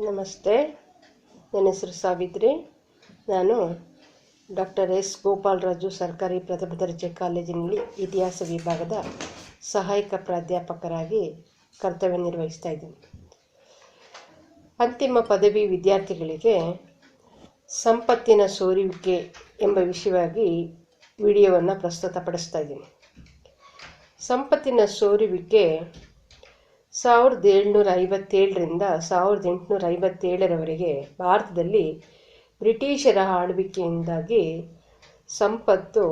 ನಮಸ್ತೆ. ನನ್ನ ಹೆಸರು ಸಾವಿತ್ರಿ. ನಾನು ಡಾಕ್ಟರ್ ಎಸ್ ಗೋಪಾಲರಾಜು ಸರ್ಕಾರಿ ಪ್ರಥಮ ದರ್ಜೆ ಕಾಲೇಜಿನಲ್ಲಿ ಇತಿಹಾಸ ವಿಭಾಗದ ಸಹಾಯಕ ಪ್ರಾಧ್ಯಾಪಕರಾಗಿ ಕರ್ತವ್ಯ ನಿರ್ವಹಿಸ್ತಾ ಇದ್ದೀನಿ. ಅಂತಿಮ ಪದವಿ ವಿದ್ಯಾರ್ಥಿಗಳಿಗೆ ಸಂಪತ್ತಿನ ಸೋರುವಿಕೆ ಎಂಬ ವಿಷಯವಾಗಿ ವಿಡಿಯೋವನ್ನು ಪ್ರಸ್ತುತಪಡಿಸ್ತಾ ಇದ್ದೀನಿ. ಸಂಪತ್ತಿನ ಸೋರುವಿಕೆ 1757ರಿಂದ 1857ರವರೆಗೆ ಭಾರತದಲ್ಲಿ ಬ್ರಿಟಿಷರ ಆಳ್ವಿಕೆಯಿಂದಾಗಿ ಸಂಪತ್ತು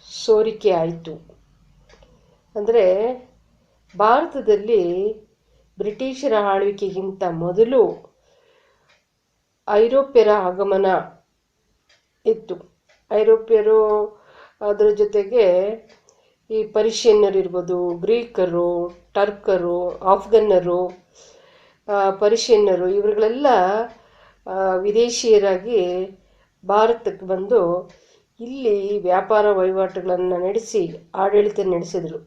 ಸೋರಿಕೆ ಆಯಿತು. ಅಂದರೆ ಭಾರತದಲ್ಲಿ ಬ್ರಿಟಿಷರ ಆಳ್ವಿಕೆಗಿಂತ ಮೊದಲು ಐರೋಪ್ಯರ ಆಗಮನ ಇತ್ತು. ಐರೋಪ್ಯರು ಅದರ ಜೊತೆಗೆ ಈ ಪರ್ಷಿಯನ್ನರು ಇರ್ಬೋದು, ಗ್ರೀಕರು, ಟರ್ಕರು, ಆಫ್ಘನ್ನರು, ಪರ್ಷಿಯನ್ನರು ಇವರುಗಳೆಲ್ಲ ವಿದೇಶಿಯರಾಗಿ ಭಾರತಕ್ಕೆ ಬಂದು ಇಲ್ಲಿ ವ್ಯಾಪಾರ ವಹಿವಾಟುಗಳನ್ನು ನಡೆಸಿ ಆಡಳಿತ ನಡೆಸಿದರು.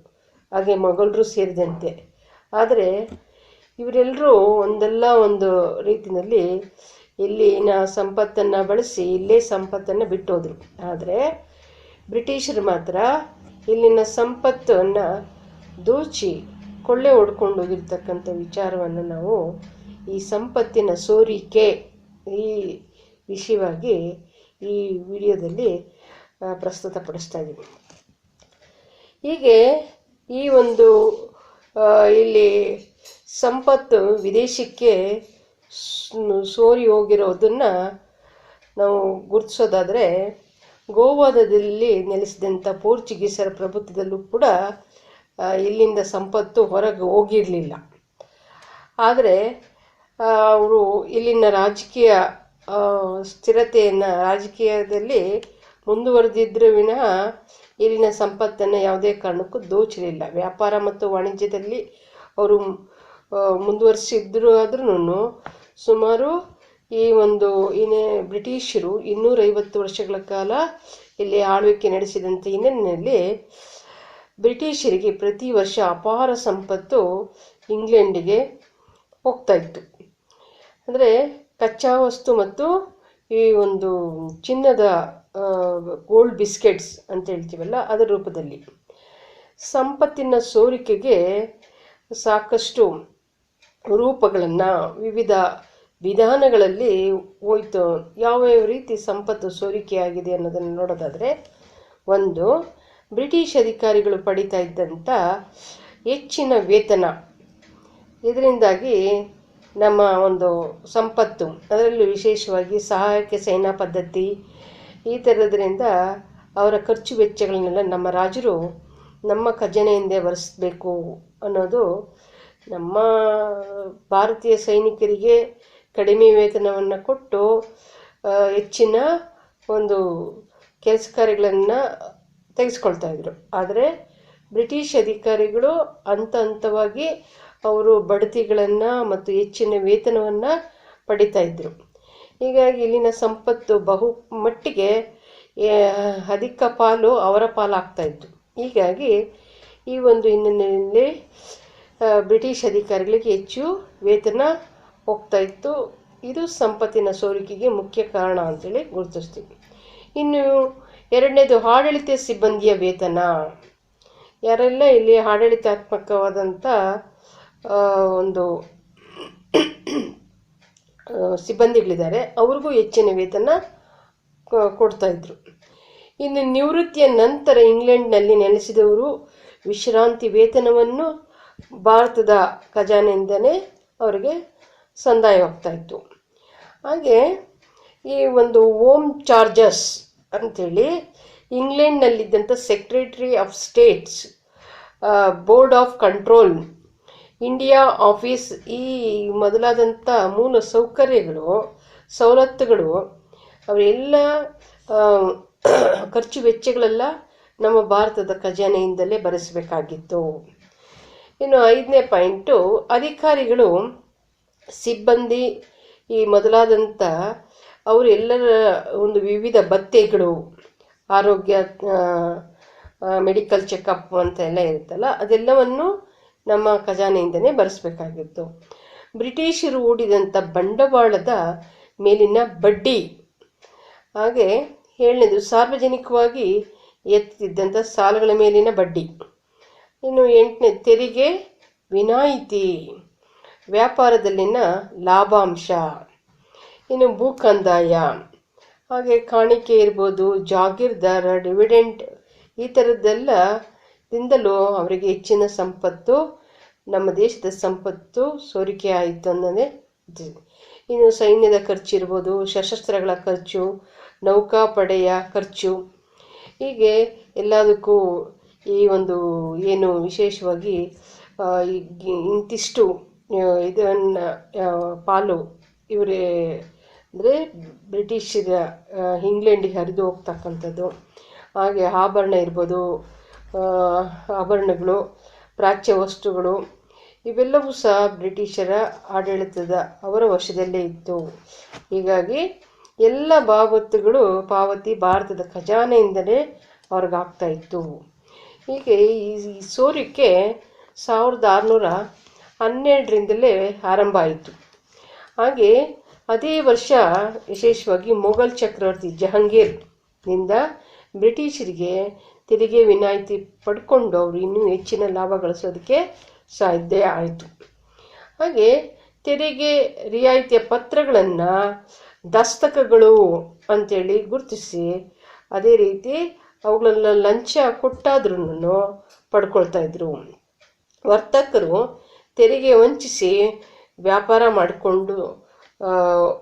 ಹಾಗೆ ಮೊಘಲರು ಸೇರಿದಂತೆ. ಆದರೆ ಇವರೆಲ್ಲರೂ ಒಂದಲ್ಲ ಒಂದು ರೀತಿಯಲ್ಲಿ ಇಲ್ಲಿನ ಸಂಪತ್ತನ್ನು ಬಳಸಿ ಇಲ್ಲೇ ಸಂಪತ್ತನ್ನು ಬಿಟ್ಟೋದ್ರು. ಆದರೆ ಬ್ರಿಟಿಷರು ಮಾತ್ರ ಇಲ್ಲಿನ ಸಂಪತ್ತನ್ನು ದೋಚಿ ಕೊಳ್ಳೆ ಹೊಡ್ಕೊಂಡು ಹೋಗಿರ್ತಕ್ಕಂಥ ವಿಚಾರವನ್ನು ನಾವು ಈ ಸಂಪತ್ತಿನ ಸೋರಿಕೆ ಈ ವಿಷಯವಾಗಿ ಈ ವಿಡಿಯೋದಲ್ಲಿ ಪ್ರಸ್ತುತಪಡಿಸ್ತಾ ಇದ್ದೀವಿ. ಹೀಗೆ ಈ ಒಂದು ಇಲ್ಲಿ ಸಂಪತ್ತು ವಿದೇಶಕ್ಕೆ ಸೋರಿ ಹೋಗಿರೋದನ್ನು ನಾವು ಗುರುತಿಸೋದಾದರೆ, ಗೋವಾದಲ್ಲಿ ನೆಲೆಸಿದಂಥ ಪೋರ್ಚುಗೀಸರ ಪ್ರಭುತ್ವದಲ್ಲೂ ಕೂಡ ಇಲ್ಲಿಂದ ಸಂಪತ್ತು ಹೊರಗೆ ಹೋಗಿರಲಿಲ್ಲ. ಆದರೆ ಅವರು ಇಲ್ಲಿನ ರಾಜಕೀಯ ಸ್ಥಿರತೆಯನ್ನು ರಾಜಕೀಯದಲ್ಲಿ ಮುಂದುವರೆದಿದ್ದರೂ ವಿನಃ ಇಲ್ಲಿನ ಸಂಪತ್ತನ್ನು ಯಾವುದೇ ಕಾರಣಕ್ಕೂ ದೋಚಲಿಲ್ಲ. ವ್ಯಾಪಾರ ಮತ್ತು ವಾಣಿಜ್ಯದಲ್ಲಿ ಅವರು ಮುಂದುವರಿಸಿದ್ರು. ಆದ್ರೂ ಸುಮಾರು ಈ ಒಂದು ಬ್ರಿಟಿಷರು 250 ವರ್ಷಗಳ ಕಾಲ ಇಲ್ಲಿ ಆಳ್ವಿಕೆ ನಡೆಸಿದಂಥ ಹಿನ್ನೆಲೆಯಲ್ಲಿ ಬ್ರಿಟಿಷರಿಗೆ ಪ್ರತಿ ವರ್ಷ ಅಪಾರ ಸಂಪತ್ತು ಇಂಗ್ಲೆಂಡಿಗೆ ಹೋಗ್ತಾ ಇತ್ತು. ಅಂದರೆ ಕಚ್ಚಾ ವಸ್ತು ಮತ್ತು ಈ ಒಂದು ಚಿನ್ನದ ಗೋಲ್ಡ್ ಬಿಸ್ಕೆಟ್ಸ್ ಅಂತ ಹೇಳ್ತೀವಲ್ಲ ಅದರ ರೂಪದಲ್ಲಿ. ಸಂಪತ್ತಿನ ಸೋರಿಕೆಗೆ ಸಾಕಷ್ಟು ರೂಪಗಳನ್ನು ವಿವಿಧ ವಿಧಾನಗಳಲ್ಲಿ ಹೋಯ್ತು. ಯಾವ್ಯಾವ ರೀತಿ ಸಂಪತ್ತು ಸೋರಿಕೆಯಾಗಿದೆ ಅನ್ನೋದನ್ನು ನೋಡೋದಾದರೆ, ಒಂದು, ಬ್ರಿಟಿಷ್ ಅಧಿಕಾರಿಗಳು ಪಡಿತಾ ಇದ್ದಂಥ ಹೆಚ್ಚಿನ ವೇತನ, ಇದರಿಂದಾಗಿ ನಮ್ಮ ಒಂದು ಸಂಪತ್ತು, ಅದರಲ್ಲೂ ವಿಶೇಷವಾಗಿ ಸಹಾಯಕ ಸೇನಾ ಪದ್ಧತಿ ಈ ಥರದ್ರಿಂದ ಅವರ ಖರ್ಚು ವೆಚ್ಚಗಳನ್ನೆಲ್ಲ ನಮ್ಮ ರಾಜರು ನಮ್ಮ ಖಜಾನೆಯಿಂದೇ ಭರಿಸಬೇಕು ಅನ್ನೋದು. ನಮ್ಮ ಭಾರತೀಯ ಸೈನಿಕರಿಗೆ ಕಡಿಮೆ ವೇತನವನ್ನು ಕೊಟ್ಟು ಹೆಚ್ಚಿನ ಒಂದು ಕೆಲಸ ಕಾರ್ಯಗಳನ್ನು ತೆಗೆಸ್ಕೊಳ್ತಾ ಇದ್ರು. ಆದರೆ ಬ್ರಿಟಿಷ್ ಅಧಿಕಾರಿಗಳು ಹಂತವಾಗಿ ಅವರು ಬಡ್ತಿಗಳನ್ನು ಮತ್ತು ಹೆಚ್ಚಿನ ವೇತನವನ್ನು ಪಡಿತಾ ಇದ್ದರು. ಹೀಗಾಗಿ ಇಲ್ಲಿನ ಸಂಪತ್ತು ಬಹು ಮಟ್ಟಿಗೆ ಅಧಿಕ ಪಾಲು ಅವರ ಪಾಲಾಗ್ತಾ ಇತ್ತು. ಹೀಗಾಗಿ ಈ ಒಂದು ಹಿನ್ನೆಲೆಯಲ್ಲಿ ಬ್ರಿಟಿಷ್ ಅಧಿಕಾರಿಗಳಿಗೆ ಹೆಚ್ಚು ವೇತನ ಹೋಗ್ತಾ ಇತ್ತು. ಇದು ಸಂಪತ್ತಿನ ಸೋರಿಕೆಗೆ ಮುಖ್ಯ ಕಾರಣ ಅಂತೇಳಿ ಗುರುತಿಸ್ತೀವಿ. ಇನ್ನು ಎರಡನೇದು, ಆಡಳಿತ ಸಿಬ್ಬಂದಿಯ ವೇತನ. ಯಾರೆಲ್ಲ ಇಲ್ಲಿ ಆಡಳಿತಾತ್ಮಕವಾದಂಥ ಒಂದು ಸಿಬ್ಬಂದಿಗಳಿದ್ದಾರೆ ಅವ್ರಿಗೂ ಹೆಚ್ಚಿನ ವೇತನ ಕೊಡ್ತಾಯಿದ್ರು. ಇನ್ನು ನಿವೃತ್ತಿಯ ನಂತರ ಇಂಗ್ಲೆಂಡ್ನಲ್ಲಿ ನೆಲೆಸಿದವರು ವಿಶ್ರಾಂತಿ ವೇತನವನ್ನು ಭಾರತದ ಖಜಾನೆಯಿಂದನೇ ಅವರಿಗೆ ಸಂದಾಯ ಹೋಗ್ತಾ ಇತ್ತು. ಹಾಗೆ ಈ ಒಂದು ಹೋಮ್ ಚಾರ್ಜಸ್ ಅಂಥೇಳಿ ಇಂಗ್ಲೆಂಡ್ನಲ್ಲಿದ್ದಂಥ secretary of states, board of control, India office, ಈ ಮೊದಲಾದಂಥ ಮೂಲ ಸವಲತ್ತುಗಳು ಅವರೆಲ್ಲ ಖರ್ಚು ವೆಚ್ಚಗಳೆಲ್ಲ ನಮ್ಮ ಭಾರತದ ಖಜಾನೆಯಿಂದಲೇ ಭರಿಸಬೇಕಾಗಿತ್ತು. ಇನ್ನು 5ನೇ ಪಾಯಿಂಟು, ಅಧಿಕಾರಿಗಳು, ಸಿಬ್ಬಂದಿ ಈ ಮೊದಲಾದಂಥ ಅವರು ಎಲ್ಲರ ಒಂದು ವಿವಿಧ ಭತ್ಯೆಗಳು, ಆರೋಗ್ಯ ಮೆಡಿಕಲ್ ಚೆಕಪ್ ಅಂತ ಎಲ್ಲ ಇರುತ್ತಲ್ಲ ಅದೆಲ್ಲವನ್ನು ನಮ್ಮ ಖಜಾನೆಯಿಂದನೇ ಭರಿಸಬೇಕಾಗಿತ್ತು. ಬ್ರಿಟಿಷರು ಹೂಡಿದಂಥ ಬಂಡವಾಳದ ಮೇಲಿನ ಬಡ್ಡಿ. ಹಾಗೆ 7ನೇದು ಸಾರ್ವಜನಿಕವಾಗಿ ಎತ್ತಿದ್ದಂಥ ಸಾಲಗಳ ಮೇಲಿನ ಬಡ್ಡಿ. ಇನ್ನು 8ನೇ ತೆರಿಗೆ ವಿನಾಯಿತಿ, ವ್ಯಾಪಾರದಲ್ಲಿನ ಲಾಭಾಂಶ. ಇನ್ನು ಭೂ ಕಂದಾಯ, ಹಾಗೆ ಕಾಣಿಕೆ ಇರ್ಬೋದು, ಜಾಗೀರ್ದಾರ, ಡಿವಿಡೆಂಟ್, ಈ ಥರದ್ದೆಲ್ಲದಿಂದಲೂ ಅವರಿಗೆ ಹೆಚ್ಚಿನ ಸಂಪತ್ತು, ನಮ್ಮ ದೇಶದ ಸಂಪತ್ತು ಸೋರಿಕೆ ಆಯಿತು ಅನ್ನೋದೇ. ಇನ್ನು ಸೈನ್ಯದ ಖರ್ಚು ಇರ್ಬೋದು, ಸಶಸ್ತ್ರಗಳ ಖರ್ಚು, ನೌಕಾಪಡೆಯ ಖರ್ಚು, ಹೀಗೆ ಎಲ್ಲದಕ್ಕೂ ಈ ಒಂದು ಏನು ವಿಶೇಷವಾಗಿ ಇಂತಿಷ್ಟು ಇದನ್ನು ಪಾಲು ಇವರೇ ಅಂದರೆ ಬ್ರಿಟಿಷರ ಇಂಗ್ಲೆಂಡಿಗೆ ಹರಿದು ಹೋಗ್ತಕ್ಕಂಥದ್ದು. ಹಾಗೆ ಆಭರಣ ಇರ್ಬೋದು, ಆಭರಣಗಳು, ಪ್ರಾಚ್ಯ ವಸ್ತುಗಳು, ಇವೆಲ್ಲವೂ ಸಹ ಬ್ರಿಟಿಷರ ಆಡಳಿತದ ಅವರ ವಶದಲ್ಲೇ ಇತ್ತು. ಹೀಗಾಗಿ ಎಲ್ಲ ಬಾಬತ್ತುಗಳು ಪಾವತಿ ಭಾರತದ ಖಜಾನೆಯಿಂದಲೇ ಅವ್ರಿಗಾಗ್ತಾ ಇತ್ತು. ಹೀಗೆ ಈ ಸೋರಿಕೆ 1612ರಿಂದಲೇ ಆರಂಭ ಆಯಿತು. ಹಾಗೆ ಅದೇ ವರ್ಷ ವಿಶೇಷವಾಗಿ ಮೊಘಲ್ ಚಕ್ರವರ್ತಿ ಜಹಾಂಗೀರ್ನಿಂದ ಬ್ರಿಟಿಷರಿಗೆ ತೆರಿಗೆ ವಿನಾಯಿತಿ ಪಡ್ಕೊಂಡು ಅವರು ಇನ್ನೂ ಹೆಚ್ಚಿನ ಲಾಭ ಗಳಿಸೋದಕ್ಕೆ ಸಾಧ್ಯ ಆಯಿತು. ಹಾಗೆ ತೆರಿಗೆ ರಿಯಾಯಿತಿಯ ಪತ್ರಗಳನ್ನು ದಸ್ತಕಗಳು ಅಂಥೇಳಿ ಗುರುತಿಸಿ, ಅದೇ ರೀತಿ ಅವುಗಳೆಲ್ಲ ಲಂಚ ಕೊಟ್ಟಾದ್ರೂ ಪಡ್ಕೊಳ್ತಾ ಇದ್ರು. ವರ್ತಕರು ತೆರಿಗೆ ವಂಚಿಸಿ ವ್ಯಾಪಾರ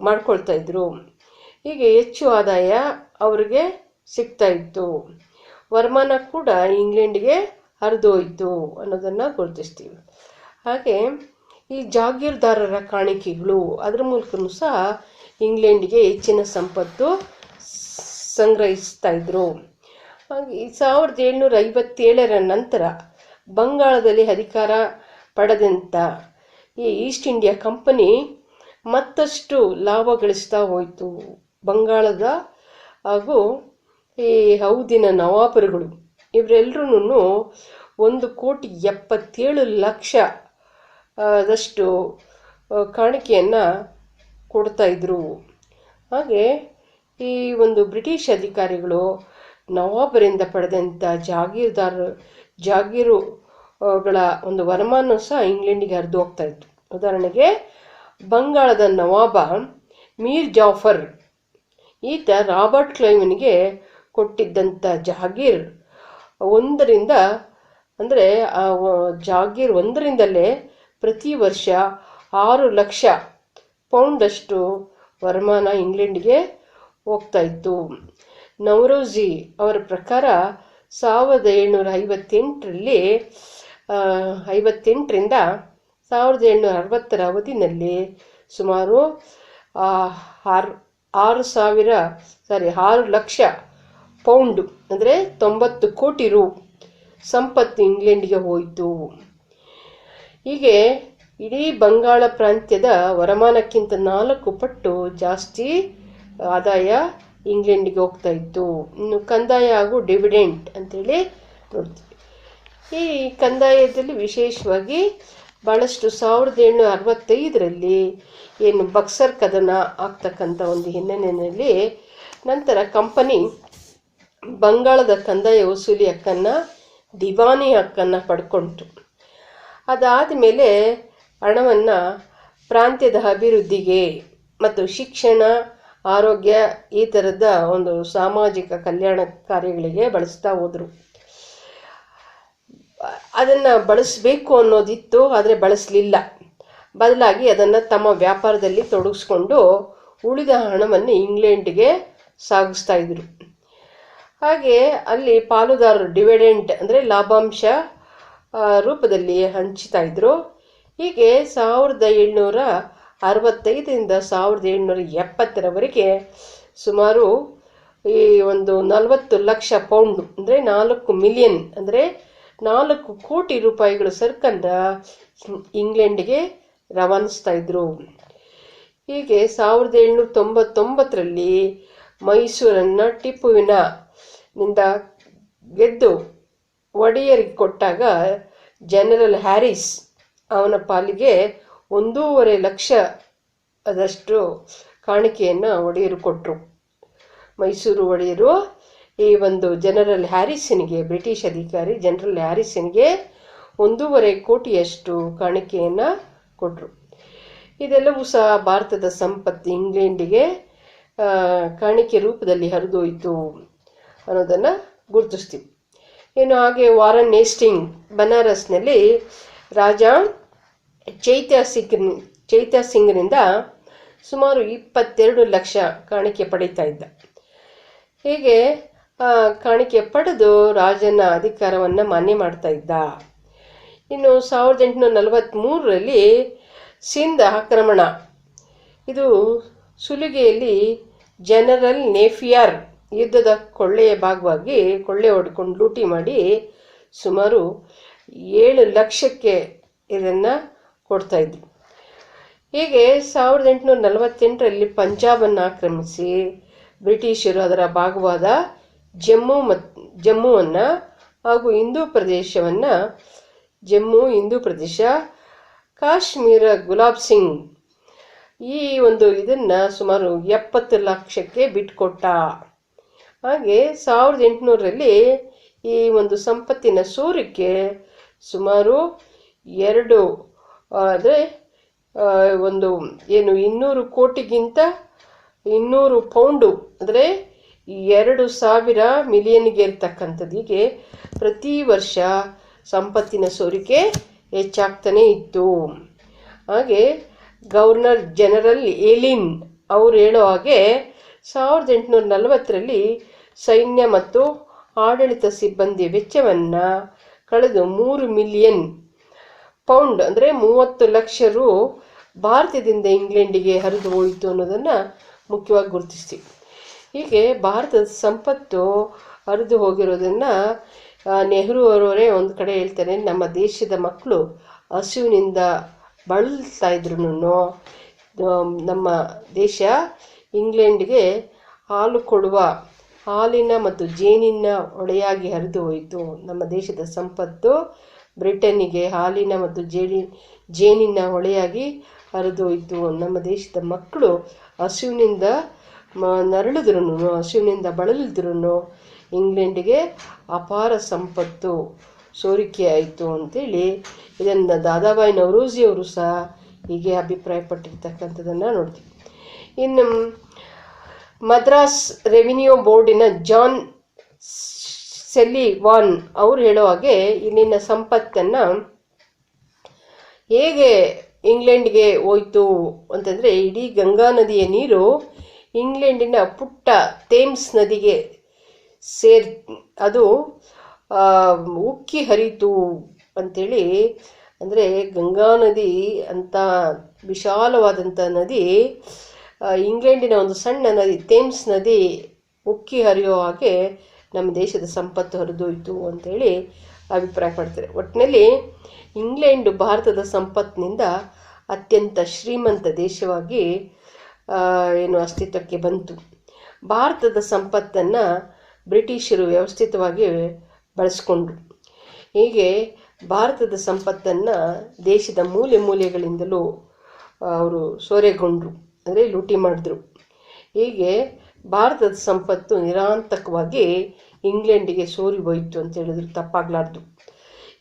ಮಾಡ್ಕೊಳ್ತಾ ಇದ್ರು. ಹೀಗೆ ಹೆಚ್ಚು ಆದಾಯ ಅವರಿಗೆ ಸಿಗ್ತಾ ಇತ್ತು. ವರಮಾನ ಕೂಡ ಇಂಗ್ಲೆಂಡ್ಗೆ ಹರಿದೋಯ್ತು ಅನ್ನೋದನ್ನು ಗುರುತಿಸ್ತೀವಿ. ಹಾಗೆ ಈ ಜಾಗೀರ್ದಾರರ ಕಾಣಿಕೆಗಳು, ಅದರ ಮೂಲಕನೂ ಸಹ ಇಂಗ್ಲೆಂಡ್ಗೆ ಹೆಚ್ಚಿನ ಸಂಪತ್ತು ಸಂಗ್ರಹಿಸ್ತಾ ಇದ್ರು. ಹಾಗೆ 1757ರ ನಂತರ ಬಂಗಾಳದಲ್ಲಿ ಅಧಿಕಾರ ಪಡೆದಂಥ ಈ ಈಸ್ಟ್ ಇಂಡಿಯಾ ಕಂಪನಿ ಮತ್ತಷ್ಟು ಲಾಭ ಗಳಿಸ್ತಾ ಹೋಯಿತು. ಬಂಗಾಳದ ಹಾಗೂ ಈ ಹೌದಿನ ನವಾಬರುಗಳು ಇವರೆಲ್ಲರೂ 1,77,00,000 ಕಾಣಿಕೆಯನ್ನು ಕೊಡ್ತಾಯಿದ್ರು. ಹಾಗೆ ಈ ಒಂದು ಬ್ರಿಟಿಷ್ ಅಧಿಕಾರಿಗಳು ನವಾಬರಿಂದ ಪಡೆದಂಥ ಜಾಗೀರುಗಳ ಒಂದು ವರಮಾನ ಸಹ ಇಂಗ್ಲೆಂಡಿಗೆ ಹರಿದು ಹೋಗ್ತಾ ಇತ್ತು. ಉದಾಹರಣೆಗೆ ಬಂಗಾಳದ ನವಾಬ ಮೀರ್ ಜಾಫರ್ ಈತ ರಾಬರ್ಟ್ ಕ್ಲೈವ್ನಿಗೆ ಕೊಟ್ಟಿದ್ದಂಥ ಜಾಗೀರ್ ಒಂದರಿಂದಲೇ ಪ್ರತಿ ವರ್ಷ 6 ಲಕ್ಷ ಪೌಂಡಷ್ಟು ವರಮಾನ ಇಂಗ್ಲೆಂಡ್ಗೆ ಹೋಗ್ತಾ ಇತ್ತು. ನವರೋಜಿ ಅವರ ಪ್ರಕಾರ 1758ರಿಂದ 1760ರ ಅವಧಿನಲ್ಲಿ ಸುಮಾರು 6 ಲಕ್ಷ ಪೌಂಡು ಅಂದರೆ 90 ಕೋಟಿ ರು ಸಂಪತ್ತು ಇಂಗ್ಲೆಂಡ್ಗೆ ಹೋಯಿತು. ಹೀಗೆ ಇಡೀ ಬಂಗಾಳ ಪ್ರಾಂತ್ಯದ ವರಮಾನಕ್ಕಿಂತ 4 ಪಟ್ಟು ಜಾಸ್ತಿ ಆದಾಯ ಇಂಗ್ಲೆಂಡ್ಗೆ ಹೋಗ್ತಾ ಇತ್ತು. ಇನ್ನು ಕಂದಾಯ ಹಾಗೂ ಡಿವಿಡೆಂಟ್ ಅಂತೇಳಿ ನೋಡ್ತೀವಿ. ಈ ಕಂದಾಯದಲ್ಲಿ ವಿಶೇಷವಾಗಿ ಭಾಳಷ್ಟು 1765ರಲ್ಲಿ ಏನು ಬಕ್ಸರ್ ಕದನ ಆಗ್ತಕ್ಕಂಥ ಒಂದು ಹಿನ್ನೆಲೆಯಲ್ಲಿ ನಂತರ ಕಂಪನಿ ಬಂಗಾಳದ ಕಂದಾಯ ವಸೂಲಿ ಹಕ್ಕನ್ನು, ದಿವಾನಿ ಹಕ್ಕನ್ನು ಪಡ್ಕೊಳ್ತು. ಅದಾದ ಮೇಲೆ ಹಣವನ್ನು ಪ್ರಾಂತ್ಯದ ಅಭಿವೃದ್ಧಿಗೆ ಮತ್ತು ಶಿಕ್ಷಣ, ಆರೋಗ್ಯ ಈ ಥರದ ಒಂದು ಸಾಮಾಜಿಕ ಕಲ್ಯಾಣ ಕಾರ್ಯಗಳಿಗೆ ಬಳಸ್ತಾ ಹೋದರು. ಅದನ್ನು ಬಳಸಬೇಕು ಅನ್ನೋದಿತ್ತು, ಆದರೆ ಬಳಸಲಿಲ್ಲ. ಬದಲಾಗಿ ಅದನ್ನು ತಮ್ಮ ವ್ಯಾಪಾರದಲ್ಲಿ ತೊಡಗಿಸ್ಕೊಂಡು ಉಳಿದ ಹಣವನ್ನು ಇಂಗ್ಲೆಂಡ್ಗೆ ಸಾಗಿಸ್ತಾ ಇದ್ರು. ಹಾಗೆ ಅಲ್ಲಿ ಪಾಲುದಾರರು ಡಿವಿಡೆಂಟ್ ಅಂದರೆ ಲಾಭಾಂಶ ರೂಪದಲ್ಲಿ ಹಂಚ್ತಾ ಇದ್ರು. ಹೀಗೆ 1765ರಿಂದ 1770ರವರೆಗೆ ಸುಮಾರು ಈ ಒಂದು 40 ಲಕ್ಷ ಪೌಂಡು ಅಂದರೆ 4 ಮಿಲಿಯನ್ ಅಂದರೆ 4 ಕೋಟಿ ರೂಪಾಯಿಗಳು ಸರಕನ್ನು ಇಂಗ್ಲೆಂಡ್ಗೆ ರವಾನಿಸ್ತಾ ಇದ್ರು. ಹೀಗೆ 1799ರಲ್ಲಿ ಮೈಸೂರನ್ನು ಟಿಪ್ಪುವಿನಿಂದ ಗೆದ್ದು ಒಡೆಯರಿಗೆ ಕೊಟ್ಟಾಗ ಜನರಲ್ ಹ್ಯಾರಿಸ್ ಅವನ ಪಾಲಿಗೆ 1.5 ಲಕ್ಷ ಅದಷ್ಟು ಕಾಣಿಕೆಯನ್ನು ಒಡೆಯರು ಕೊಟ್ಟರು. ಮೈಸೂರು ಒಡೆಯರು ಈ ಒಂದು ಜನರಲ್ ಹ್ಯಾರಿಸನ್ಗೆ, ಬ್ರಿಟಿಷ್ ಅಧಿಕಾರಿ ಜನರಲ್ ಹ್ಯಾರಿಸನ್ಗೆ 1.5 ಕೋಟಿಯಷ್ಟು ಕಾಣಿಕೆಯನ್ನು ಕೊಟ್ಟರು. ಇದೆಲ್ಲವೂ ಸಹ ಭಾರತದ ಸಂಪತ್ತು ಇಂಗ್ಲೆಂಡಿಗೆ ಕಾಣಿಕೆ ರೂಪದಲ್ಲಿ ಹರಿದೋಯ್ತು ಅನ್ನೋದನ್ನು ಗುರುತಿಸ್ತೀವಿ. ಇನ್ನು ಹಾಗೆ ವಾರನ್ ಹೇಸ್ಟಿಂಗ್ ಬನಾರಸ್ನಲ್ಲಿ ರಾಜ ಚೈತ್ಯ ಸಿಂಗ್ನಿಂದ ಸುಮಾರು 22 ಲಕ್ಷ ಕಾಣಿಕೆ ಪಡೀತಾ ಇದ್ದ. ಹೀಗೆ ಕಾಣಿಕೆ ಪಡೆದು ರಾಜನ ಅಧಿಕಾರವನ್ನು ಮಾನ್ಯ ಮಾಡ್ತಾ ಇದ್ದ. ಇನ್ನು 1843ರಲ್ಲಿ ಸಿಂಧ್ ಆಕ್ರಮಣ, ಇದು ಸುಲಿಗೆಯಲ್ಲಿ ಜನರಲ್ ನೇಫಿಯರ್ ಯುದ್ಧದ ಕೊಳ್ಳೆಯ ಭಾಗವಾಗಿ ಕೊಳ್ಳೆ ಹೊಡ್ಕೊಂಡು ಲೂಟಿ ಮಾಡಿ ಸುಮಾರು 7 ಲಕ್ಷಕ್ಕೆ ಇದನ್ನು ಕೊಡ್ತಾಯಿದ್ರು. ಹೀಗೆ 1848ರಲ್ಲಿ ಪಂಜಾಬನ್ನು ಆಕ್ರಮಿಸಿ ಬ್ರಿಟಿಷರು ಅದರ ಭಾಗವಾದ ಜಮ್ಮುವನ್ನು ಹಾಗೂ ಹಿಂದೂ ಪ್ರದೇಶ ಕಾಶ್ಮೀರ ಗುಲಾಬ್ ಸಿಂಗ್ ಇದನ್ನು ಸುಮಾರು 70 ಲಕ್ಷಕ್ಕೆ ಬಿಟ್ಕೊಟ್ಟ. ಹಾಗೆ 1800ರಲ್ಲಿ ಈ ಒಂದು ಸಂಪತ್ತಿನ ಸೋರಿಕೆ ಸುಮಾರು 200 ಕೋಟಿಗಿಂತ 200 ಪೌಂಡು ಅಂದರೆ 2000 ಮಿಲಿಯನ್ಗೆ ಇರ್ತಕ್ಕಂಥದ್ದು. ಹೀಗೆ ಪ್ರತಿ ವರ್ಷ ಸಂಪತ್ತಿನ ಸೋರಿಕೆ ಹೆಚ್ಚಾಗ್ತಾನೆ ಇತ್ತು. ಹಾಗೆ ಗವರ್ನರ್ ಜನರಲ್ ಏಲಿನ್ ಅವರು ಹೇಳೋ ಹಾಗೆ 1840ರಲ್ಲಿ ಸೈನ್ಯ ಮತ್ತು ಆಡಳಿತ ಸಿಬ್ಬಂದಿ ವೆಚ್ಚವನ್ನು ಕಳೆದು 3 ಮಿಲಿಯನ್ ಪೌಂಡ್ ಅಂದರೆ 30 ಲಕ್ಷ ರು ಭಾರತದಿಂದ ಇಂಗ್ಲೆಂಡಿಗೆ ಹರಿದು ಹೋಯಿತು ಅನ್ನೋದನ್ನು ಮುಖ್ಯವಾಗಿ ಗುರುತಿಸ್ತೀವಿ. ಹೀಗೆ ಭಾರತದ ಸಂಪತ್ತು ಹರಿದು ಹೋಗಿರೋದನ್ನು ನೆಹರು ಅವರವರೇ ಒಂದು ಕಡೆ ಹೇಳ್ತಾರೆ, ನಮ್ಮ ದೇಶದ ಮಕ್ಕಳು ಹಸುವಿನಿಂದ ಬಳಲ್ತಾ ಇದ್ರು, ನಮ್ಮ ದೇಶ ಇಂಗ್ಲೆಂಡ್ಗೆ ಹಾಲು ಕೊಡುವ ಹಾಲಿನ ಮತ್ತು ಜೇನಿನ ಹೊಳೆಯಾಗಿ ಹರಿದು ಹೋಯಿತು. ನಮ್ಮ ದೇಶದ ಸಂಪತ್ತು ಬ್ರಿಟನ್ನಿಗೆ ಹಾಲಿನ ಮತ್ತು ಜೇನಿನ ಹೊಳೆಯಾಗಿ ಹರಿದು ಹೋಯಿತು. ನಮ್ಮ ದೇಶದ ಮಕ್ಕಳು ಹಸುವಿನಿಂದ ನರಳಿದ್ರು, ಹಸುವಿನಿಂದ ಬಳಲಿದ್ರು, ಇಂಗ್ಲೆಂಡಿಗೆ ಅಪಾರ ಸಂಪತ್ತು ಸೋರಿಕೆ ಆಯಿತು ಅಂತೇಳಿ ಇದನ್ನು ದಾದಾಬಾಯಿ ನವರೋಜಿಯವರು ಸಹ ಹೀಗೆ ಅಭಿಪ್ರಾಯಪಟ್ಟಿರ್ತಕ್ಕಂಥದ್ದನ್ನು ನೋಡ್ತೀವಿ. ಇನ್ನು ಮದ್ರಾಸ್ ರೆವಿನ್ಯೂ ಬೋರ್ಡಿನ ಜಾನ್ ಸೆಲ್ಲಿವಾನ್ ಅವರು ಹೇಳೋ ಹಾಗೆ ಇಲ್ಲಿನ ಸಂಪತ್ತನ್ನು ಹೇಗೆ ಇಂಗ್ಲೆಂಡ್ಗೆ ಹೋಯ್ತು ಅಂತಂದರೆ, ಇಡೀ ಗಂಗಾ ನದಿಯ ನೀರು ಇಂಗ್ಲೆಂಡಿನ ಪುಟ್ಟ ಥೇಮ್ಸ್ ನದಿಗೆ ಅದು ಉಕ್ಕಿ ಹರಿತು ಅಂತೇಳಿ. ಅಂದರೆ ಗಂಗಾ ನದಿ ಅಂತ ವಿಶಾಲವಾದಂಥ ನದಿ ಇಂಗ್ಲೆಂಡಿನ ಒಂದು ಸಣ್ಣ ನದಿ ಥೇಮ್ಸ್ ನದಿ ಉಕ್ಕಿ ಹರಿಯೋ ಹಾಗೆ ನಮ್ಮ ದೇಶದ ಸಂಪತ್ತು ಹರಿದೋಯ್ತು ಅಂತೇಳಿ ಅಭಿಪ್ರಾಯ ಪಡ್ತಾರೆ. ಒಟ್ಟಿನಲ್ಲಿ ಇಂಗ್ಲೆಂಡು ಭಾರತದ ಸಂಪತ್ತಿನಿಂದ ಅತ್ಯಂತ ಶ್ರೀಮಂತ ದೇಶವಾಗಿ ಅಸ್ತಿತ್ವಕ್ಕೆ ಬಂತು. ಭಾರತದ ಸಂಪತ್ತನ್ನು ಬ್ರಿಟಿಷರು ವ್ಯವಸ್ಥಿತವಾಗಿ ಬಳಸ್ಕೊಂಡ್ರು. ಹೀಗೆ ಭಾರತದ ಸಂಪತ್ತನ್ನು ದೇಶದ ಮೂಲೆ ಮೂಲೆಗಳಿಂದಲೂ ಅವರು ಸೂರೆಗೊಂಡ್ರು, ಅಂದರೆ ಲೂಟಿ ಮಾಡಿದ್ರು. ಹೀಗೆ ಭಾರತದ ಸಂಪತ್ತು ನಿರಾಂತಕವಾಗಿ ಇಂಗ್ಲೆಂಡಿಗೆ ಸೋರಿ ಹೋಯಿತು ಅಂತ ಹೇಳಿದ್ರು ತಪ್ಪಾಗಲಾರ್ದು.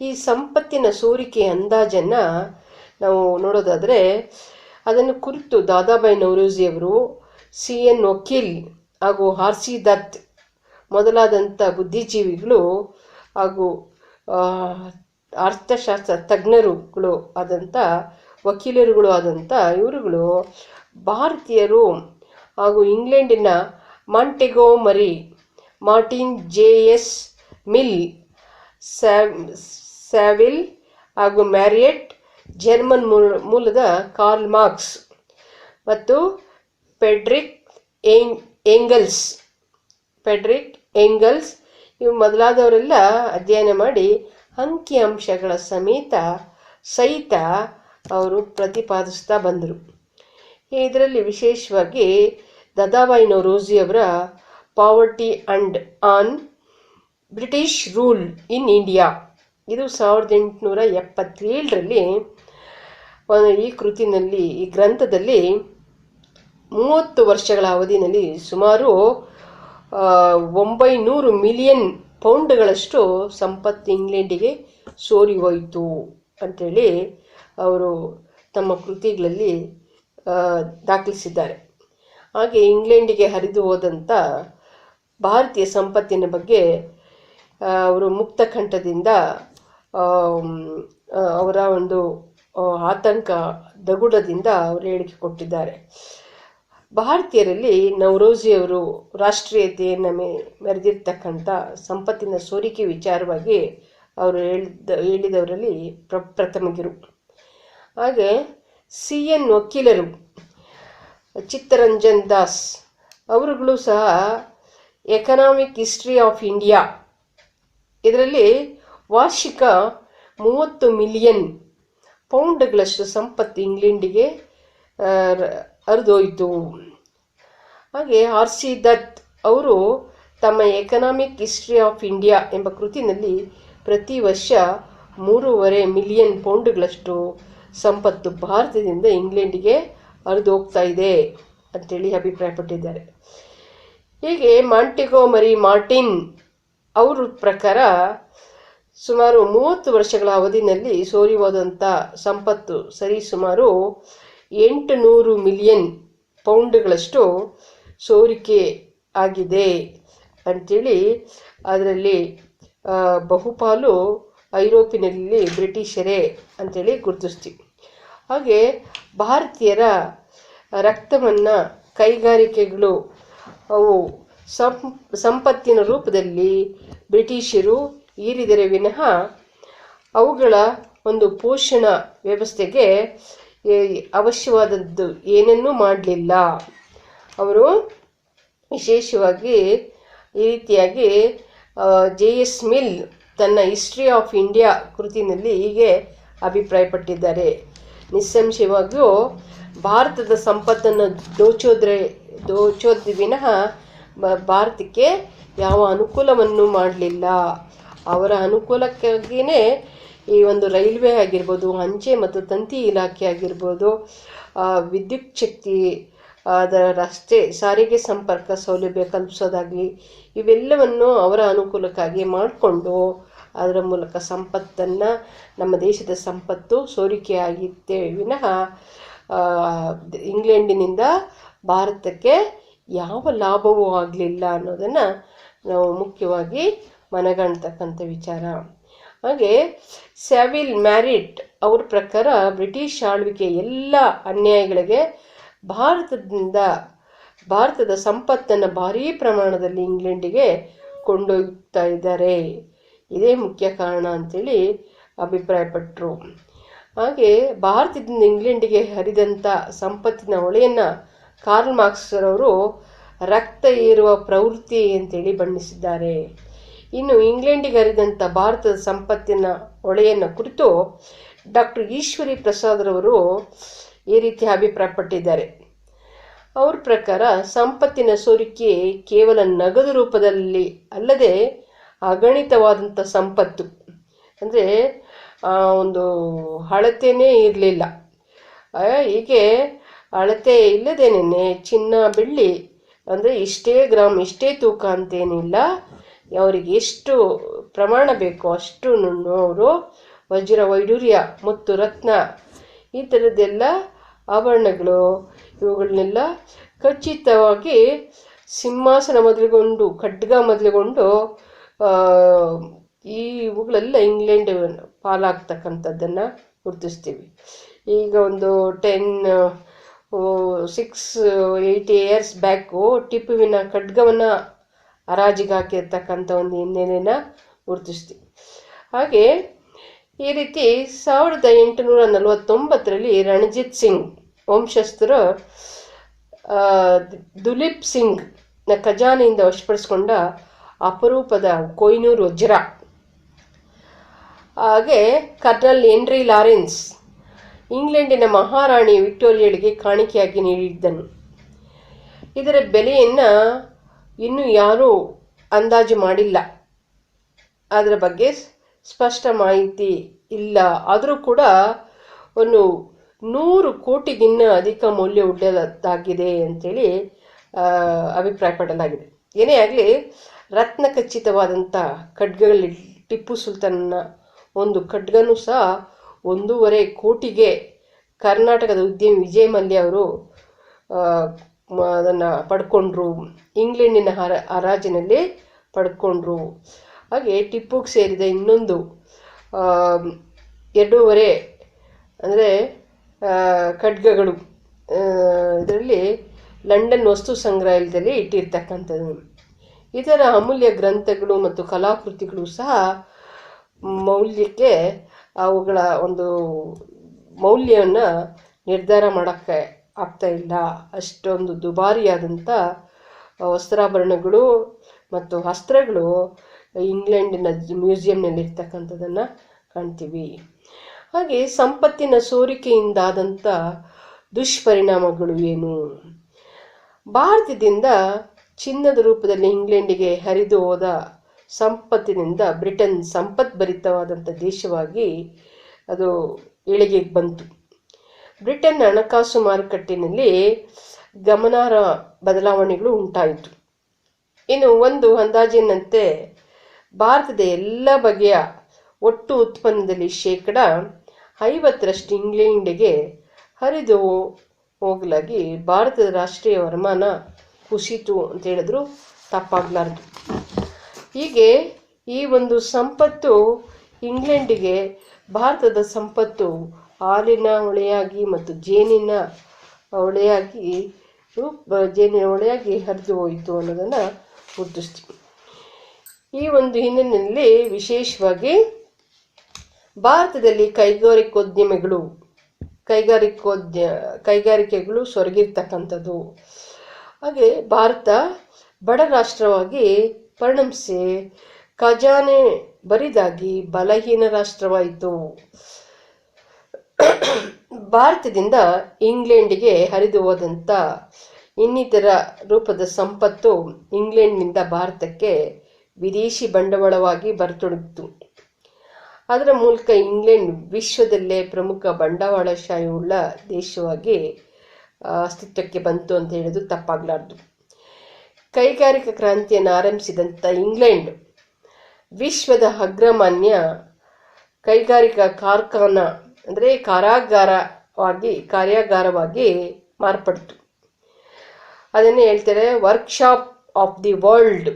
ಈ ಸಂಪತ್ತಿನ ಸೋರಿಕೆಯ ಅಂದಾಜನ್ನು ನಾವು ನೋಡೋದಾದರೆ ಅದನ್ನು ಕುರಿತು ದಾದಾಬಾಯಿ ನವರೋಜಿಯವರು, CN ವಕೀಲ್ ಹಾಗೂ RC ದತ್ ಮೊದಲಾದಂಥ ಬುದ್ಧಿಜೀವಿಗಳು ಹಾಗೂ ಅರ್ಥಶಾಸ್ತ್ರ ತಜ್ಞರುಗಳು ಆದಂಥ ವಕೀಲರುಗಳು ಆದಂಥ ಇವರುಗಳು ಭಾರತೀಯರು ಹಾಗೂ ಇಂಗ್ಲೆಂಡಿನ ಮಾಂಟೆಗೋ ಮರಿ, ಮಾರ್ಟಿನ್ JS ಮಿಲ್, ಸ್ಯಾವಿಲ್ ಹಾಗೂ ಮ್ಯಾರಿಯಟ್, ಜರ್ಮನ್ ಮೂಲದ ಕಾರ್ಲ್ ಮಾರ್ಕ್ಸ್ ಮತ್ತು ಫೆಡ್ರಿಕ್ ಎಂಗಲ್ಸ್ ಇವು ಮೊದಲಾದವರೆಲ್ಲ ಅಧ್ಯಯನ ಮಾಡಿ ಅಂಕಿಅಂಶಗಳ ಸಹಿತ ಅವರು ಪ್ರತಿಪಾದಿಸ್ತಾ ಬಂದರು. ಇದರಲ್ಲಿ ವಿಶೇಷವಾಗಿ ದಾದಾಬಾಯಿ ನವರೋಜಿಯವರ poverty and un British rule in India, ಇದು 1877ರಲ್ಲಿ ಈ ಗ್ರಂಥದಲ್ಲಿ 30 ವರ್ಷಗಳ ಅವಧಿಯಲ್ಲಿ ಸುಮಾರು 900 ಮಿಲಿಯನ್ ಪೌಂಡ್ಗಳಷ್ಟು ಸಂಪತ್ತು ಇಂಗ್ಲೆಂಡಿಗೆ ಸೋರಿ ಹೋಯಿತು ಅಂಥೇಳಿ ಅವರು ತಮ್ಮ ಕೃತಿಗಳಲ್ಲಿ ದಾಖಲಿಸಿದ್ದಾರೆ. ಹಾಗೆ ಇಂಗ್ಲೆಂಡಿಗೆ ಹರಿದು ಹೋದಂಥ ಭಾರತೀಯ ಸಂಪತ್ತಿನ ಬಗ್ಗೆ ಅವರು ಮುಕ್ತ ಕಂಠದಿಂದ ಅವರ ಒಂದು ಆತಂಕ ದಗುಡದಿಂದ ಅವರು ಹೇಳಿಕೆ ಕೊಟ್ಟಿದ್ದಾರೆ. ಭಾರತೀಯರಲ್ಲಿ ನವರೋಜಿಯವರು ರಾಷ್ಟ್ರೀಯತೆಯನ್ನು ಮೆರೆದಿರ್ತಕ್ಕಂಥ ಸಂಪತ್ತಿನ ಸೋರಿಕೆ ವಿಚಾರವಾಗಿ ಅವರು ಹೇಳಿದವರಲ್ಲಿ ಪ್ರಥಮಗಿರು. ಹಾಗೆ CN ವಕೀಲರು ಚಿತ್ತರಂಜನ್ ದಾಸ್ ಅವರುಗಳು ಸಹ ಎಕನಾಮಿಕ್ ಹಿಸ್ಟ್ರಿ ಆಫ್ ಇಂಡಿಯಾ ಇದರಲ್ಲಿ ವಾರ್ಷಿಕ 30 ಮಿಲಿಯನ್ ಪೌಂಡ್ಗಳಷ್ಟು ಸಂಪತ್ತು ಇಂಗ್ಲೆಂಡಿಗೆ ಹರಿದೋಯಿತು. ಹಾಗೆ RC ದತ್ ಅವರು ತಮ್ಮ ಎಕನಾಮಿಕ್ ಹಿಸ್ಟ್ರಿ ಆಫ್ ಇಂಡಿಯಾ ಎಂಬ ಕೃತಿನಲ್ಲಿ ಪ್ರತಿ ವರ್ಷ 3.5 ಮಿಲಿಯನ್ ಪೌಂಡ್ಗಳಷ್ಟು ಸಂಪತ್ತು ಭಾರತದಿಂದ ಇಂಗ್ಲೆಂಡಿಗೆ ಹರಿದು ಹೋಗ್ತಾ ಇದೆ ಅಂತೇಳಿ ಅಭಿಪ್ರಾಯಪಟ್ಟಿದ್ದಾರೆ. ಹೀಗೆ ಮಾಂಟೆಗೊಮರಿ ಮಾರ್ಟಿನ್ ಅವ್ರ ಪ್ರಕಾರ ಸುಮಾರು 30 ವರ್ಷಗಳ ಅವಧಿಯಲ್ಲಿ ಸೋರಿ ಹೋದಂಥ ಸಂಪತ್ತು ಸರಿಸುಮಾರು 800 ಮಿಲಿಯನ್ ಪೌಂಡ್ಗಳಷ್ಟು ಸೋರಿಕೆ ಆಗಿದೆ ಅಂಥೇಳಿ, ಅದರಲ್ಲಿ ಬಹುಪಾಲು ಐರೋಪಿನಲ್ಲಿ ಬ್ರಿಟಿಷರೇ ಅಂಥೇಳಿ ಗುರುತಿಸ್ತೀವಿ. ಹಾಗೆ ಭಾರತೀಯರ ರಕ್ತವನ್ನು ಕೈಗಾರಿಕೆಗಳು ಅವು ಸಂಪತ್ತಿನ ರೂಪದಲ್ಲಿ ಬ್ರಿಟಿಷರು ಹೀರಿದರೆ ವಿನಃ ಅವುಗಳ ಒಂದು ಪೋಷಣಾ ವ್ಯವಸ್ಥೆಗೆ ಅವಶ್ಯವಾದದ್ದು ಏನನ್ನೂ ಮಾಡಲಿಲ್ಲ. ಅವರು ವಿಶೇಷವಾಗಿ ಈ ರೀತಿಯಾಗಿ JS ಮಿಲ್ ತನ್ನ ಹಿಸ್ಟ್ರಿ ಆಫ್ ಇಂಡಿಯಾ ಕೃತಿನಲ್ಲಿ ಹೀಗೆ ಅಭಿಪ್ರಾಯಪಟ್ಟಿದ್ದಾರೆ. ನಿಸ್ಸಂಶಯವಾಗಿಯೂ ಭಾರತದ ಸಂಪತ್ತನ್ನು ದೋಚೋದ್ ವಿನಃ ಭಾರತಕ್ಕೆ ಯಾವ ಅನುಕೂಲವನ್ನು ಮಾಡಲಿಲ್ಲ. ಅವರ ಅನುಕೂಲಕ್ಕಾಗಿಯೇ ಈ ಒಂದು ರೈಲ್ವೆ ಆಗಿರ್ಬೋದು, ಅಂಚೆ ಮತ್ತು ತಂತಿ ಇಲಾಖೆ ಆಗಿರ್ಬೋದು, ವಿದ್ಯುತ್ ಶಕ್ತಿ, ಅದರ ರಸ್ತೆ ಸಾರಿಗೆ ಸಂಪರ್ಕ ಸೌಲಭ್ಯ ಕಲ್ಪಿಸೋದಾಗಲಿ, ಇವೆಲ್ಲವನ್ನು ಅವರ ಅನುಕೂಲಕ್ಕಾಗಿ ಮಾಡಿಕೊಂಡು ಅದರ ಮೂಲಕ ಸಂಪತ್ತನ್ನು, ನಮ್ಮ ದೇಶದ ಸಂಪತ್ತು ಸೋರಿಕೆಯಾಗಿತ್ತೇ ವಿನಃ ಇಂಗ್ಲೆಂಡಿನಿಂದ ಭಾರತಕ್ಕೆ ಯಾವ ಲಾಭವೂ ಆಗಲಿಲ್ಲ ಅನ್ನೋದನ್ನು ನಾವು ಮುಖ್ಯವಾಗಿ ಮನಗಣ್ತಕ್ಕಂಥ ವಿಚಾರ. ಹಾಗೆ ಸ್ಯಾವಿಲ್ ಮ್ಯಾರಿಟ್ ಅವ್ರ ಪ್ರಕಾರ ಬ್ರಿಟಿಷ್ ಆಳ್ವಿಕೆ ಎಲ್ಲ ಅನ್ಯಾಯಗಳಿಗೆ ಭಾರತದ ಸಂಪತ್ತನ್ನು ಭಾರೀ ಪ್ರಮಾಣದಲ್ಲಿ ಇಂಗ್ಲೆಂಡಿಗೆ ಕೊಂಡೊಯ್ತಾ ಇದ್ದಾರೆ, ಇದೇ ಮುಖ್ಯ ಕಾರಣ ಅಂತೇಳಿ ಅಭಿಪ್ರಾಯಪಟ್ಟರು. ಹಾಗೆ ಭಾರತದಿಂದ ಇಂಗ್ಲೆಂಡಿಗೆ ಹರಿದಂಥ ಸಂಪತ್ತಿನ ಹೊಳೆಯನ್ನು ಕಾರ್ಲ್ ಮಾರ್ಕ್ಸ್ರವರು ರಕ್ತ ಏರುವ ಪ್ರವೃತ್ತಿ ಅಂತೇಳಿ ಬಣ್ಣಿಸಿದ್ದಾರೆ. ಇನ್ನು ಇಂಗ್ಲೆಂಡಿಗೆ ಹರಿದಂಥ ಭಾರತದ ಸಂಪತ್ತಿನ ಹೊಳೆಯನ್ನು ಕುರಿತು ಡಾಕ್ಟರ್ ಈಶ್ವರಿ ಪ್ರಸಾದ್ರವರು ಈ ರೀತಿ ಅಭಿಪ್ರಾಯಪಟ್ಟಿದ್ದಾರೆ. ಅವ್ರ ಪ್ರಕಾರ ಸಂಪತ್ತಿನ ಸೋರಿಕೆ ಕೇವಲ ನಗದು ರೂಪದಲ್ಲಿ ಅಲ್ಲದೆ ಅಗಣಿತವಾದಂಥ ಸಂಪತ್ತು, ಅಂದರೆ ಒಂದು ಅಳತೆನೇ ಇರಲಿಲ್ಲ. ಹೀಗೆ ಅಳತೆ ಇಲ್ಲದೇನೆ ಚಿನ್ನ ಬೆಳ್ಳಿ ಅಂದರೆ ಇಷ್ಟೇ ಗ್ರಾಮ್ ಇಷ್ಟೇ ತೂಕ ಅಂತೇನಿಲ್ಲ, ಅವರಿಗೆ ಎಷ್ಟು ಪ್ರಮಾಣ ಬೇಕೋ ಅಷ್ಟು ಅವರು ವಜ್ರ ವೈಡೂರ್ಯ ಮತ್ತು ರತ್ನ ಈ ಥರದ್ದೆಲ್ಲ ಆಭರಣಗಳು ಇವುಗಳನ್ನೆಲ್ಲ ಖಚಿತವಾಗಿ ಸಿಂಹಾಸನ ಮೊದಲುಗೊಂಡು ಖಡ್ಗ ಮೊದಲುಗೊಂಡು ಇವುಗಳೆಲ್ಲ ಇಂಗ್ಲೆಂಡ್ ಪಾಲಾಗ್ತಕ್ಕಂಥದ್ದನ್ನು ಗುರುತಿಸ್ತೀವಿ. ಈಗ ಒಂದು 6-8 ಇಯರ್ಸ್ ಬ್ಯಾಕು ಟಿಪ್ಪುವಿನ ಖಡ್ಗವನ್ನು ಹರಾಜಿಗೆ ಹಾಕಿರ್ತಕ್ಕಂಥ ಒಂದು ಹಿನ್ನೆಲೆನ ಗುರುತಿಸ್ತೀವಿ. ಹಾಗೆ ಈ ರೀತಿ 1849ರಲ್ಲಿ ರಣಜಿತ್ ಸಿಂಗ್ ವಂಶಸ್ಥರು ದುಲೀಪ್ ಸಿಂಗ್ನ ಖಜಾನೆಯಿಂದ ವಶಪಡಿಸಿಕೊಂಡ ಅಪರೂಪದ ಕೊಯ್ನೂರು ವಜ್ರ, ಹಾಗೆ ಕರ್ನಲ್ ಹೆನ್ರಿ ಲಾರೆನ್ಸ್ ಇಂಗ್ಲೆಂಡಿನ ಮಹಾರಾಣಿ ವಿಕ್ಟೋರಿಯಾಳಿಗೆ ಕಾಣಿಕೆಯಾಗಿ ನೀಡಿದ್ದನು. ಇದರ ಬೆಲೆಯನ್ನು ಇನ್ನೂ ಯಾರೂ ಅಂದಾಜು ಮಾಡಿಲ್ಲ, ಅದರ ಬಗ್ಗೆ ಸ್ಪಷ್ಟ ಮಾಹಿತಿ ಇಲ್ಲ. ಆದರೂ ಕೂಡ ಒಂದು 100 ಕೋಟಿಗಿನ್ನ ಅಧಿಕ ಮೌಲ್ಯ ಉಳ್ಳದಾಗಿದೆ ಅಂತೇಳಿ ಅಭಿಪ್ರಾಯಪಡಲಾಗಿದೆ. ಏನೇ ಆಗಲಿ, ರತ್ನ ಖಚಿತವಾದಂಥ ಖಡ್ಗಗಳಲ್ಲಿ ಟಿಪ್ಪು ಸುಲ್ತಾನ್ನ ಒಂದು ಖಡ್ಗನೂ ಸಹ 1.5 ಕೋಟಿಗೆ ಕರ್ನಾಟಕದ ಉದ್ಯಮಿ ವಿಜಯ್ ಮಲ್ಯ ಅವರು ಅದನ್ನು ಪಡ್ಕೊಂಡ್ರು. ಇಂಗ್ಲೆಂಡಿನ ಹರಾಜಿನಲ್ಲಿ ಪಡ್ಕೊಂಡ್ರು. ಹಾಗೆ ಟಿಪ್ಪುಗೆ ಸೇರಿದ ಇನ್ನೊಂದು 2.5 ಅಂದರೆ ಖಡ್ಗಗಳು ಇದರಲ್ಲಿ ಲಂಡನ್ ವಸ್ತು ಸಂಗ್ರಹಾಲಯದಲ್ಲಿ ಇಟ್ಟಿರ್ತಕ್ಕಂಥದ್ದು. ಇದರ ಅಮೂಲ್ಯ ಗ್ರಂಥಗಳು ಮತ್ತು ಕಲಾಕೃತಿಗಳು ಸಹ ಮೌಲ್ಯಕ್ಕೆ ಅವುಗಳ ಒಂದು ಮೌಲ್ಯವನ್ನು ನಿರ್ಧಾರ ಮಾಡೋಕ್ಕೆ ಆಗ್ತಾ ಇಲ್ಲ. ಅಷ್ಟೊಂದು ದುಬಾರಿಯಾದಂಥ ವಸ್ತ್ರಾಭರಣಗಳು ಮತ್ತು ವಸ್ತ್ರಗಳು ಇಂಗ್ಲೆಂಡಿನ ಮ್ಯೂಸಿಯಂನಲ್ಲಿ ಇರ್ತಕ್ಕಂಥದ್ದನ್ನು ಕಾಣ್ತೀವಿ. ಹಾಗೆ ಸಂಪತ್ತಿನ ಸೋರಿಕೆಯಿಂದಾದಂಥ ದುಷ್ಪರಿಣಾಮಗಳು ಏನು? ಭಾರತದಿಂದ ಚಿನ್ನದ ರೂಪದಲ್ಲಿ ಇಂಗ್ಲೆಂಡಿಗೆ ಹರಿದು ಹೋದ ಸಂಪತ್ತಿನಿಂದ ಬ್ರಿಟನ್ ಸಂಪದ್ಭರಿತವಾದಂಥ ದೇಶವಾಗಿ ಅದು ಏಳಿಗೆಗೆ ಬಂತು. ಬ್ರಿಟನ್ ಹಣಕಾಸು ಮಾರುಕಟ್ಟೆಯಲ್ಲಿ ಗಮನಾರ್ಹ ಬದಲಾವಣೆಗಳು ಉಂಟಾಯಿತು. ಇನ್ನು ಒಂದು ಅಂದಾಜಿನಂತೆ ಭಾರತದ ಎಲ್ಲ ಬಗೆಯ ಒಟ್ಟು ಉತ್ಪನ್ನದಲ್ಲಿ 50% ಇಂಗ್ಲೆಂಡಿಗೆ ಹರಿದು ಹೋಗಲಾಗಿ ಭಾರತದ ರಾಷ್ಟ್ರೀಯ ವರಮಾನ ಕುಸಿತು ಅಂತ ಹೇಳಿದ್ರು ತಪ್ಪಾಗಲಾರ್ದು. ಹೀಗೆ ಈ ಒಂದು ಸಂಪತ್ತು ಇಂಗ್ಲೆಂಡಿಗೆ ಭಾರತದ ಸಂಪತ್ತು ಹಾಲಿನ ಹೊಳೆಯಾಗಿ ಮತ್ತು ಜೇನಿನ ಹೊಳೆಯಾಗಿ ಹರಿದು ಹೋಯಿತು ಅನ್ನೋದನ್ನು ಗುರುತಿಸ್ತೀವಿ. ಈ ಒಂದು ಹಿನ್ನೆಲೆಯಲ್ಲಿ ವಿಶೇಷವಾಗಿ ಭಾರತದಲ್ಲಿ ಕೈಗಾರಿಕೆಗಳು ಸೊರಗಿರ್ತಕ್ಕಂಥದ್ದು. ಹಾಗೆ ಭಾರತ ಬಡ ರಾಷ್ಟ್ರವಾಗಿ ಪರಿಣಮಿಸಿ ಖಜಾನೆ ಬರಿದಾಗಿ ಬಲಹೀನ ರಾಷ್ಟ್ರವಾಯಿತು. ಭಾರತದಿಂದ ಇಂಗ್ಲೆಂಡಿಗೆ ಹರಿದು ಹೋದಂಥ ಇನ್ನಿತರ ರೂಪದ ಸಂಪತ್ತು ಇಂಗ್ಲೆಂಡ್ನಿಂದ ಭಾರತಕ್ಕೆ ವಿದೇಶಿ ಬಂಡವಾಳವಾಗಿ ಬರತೊಡಗಿತು. ಅದರ ಮೂಲಕ ಇಂಗ್ಲೆಂಡ್ ವಿಶ್ವದಲ್ಲೇ ಪ್ರಮುಖ ಬಂಡವಾಳಶಾಹಿ ಉಳ್ಳ ದೇಶವಾಗಿ ಅಸ್ತಿತ್ವಕ್ಕೆ ಬಂತು ಅಂತ ಹೇಳೋದು ತಪ್ಪಾಗಲಾರ್ದು. ಕೈಗಾರಿಕಾ ಕ್ರಾಂತಿಯನ್ನು ಆರಂಭಿಸಿದಂಥ ಇಂಗ್ಲೆಂಡ್ ವಿಶ್ವದ ಅಗ್ರಮಾನ್ಯ ಕೈಗಾರಿಕಾ ಕಾರ್ಯಾಗಾರವಾಗಿ ಮಾರ್ಪಡ್ತು. ಅದನ್ನೇ ಹೇಳ್ತಾರೆ ವರ್ಕ್ಶಾಪ್ ಆಫ್ ದಿ ವರ್ಲ್ಡ್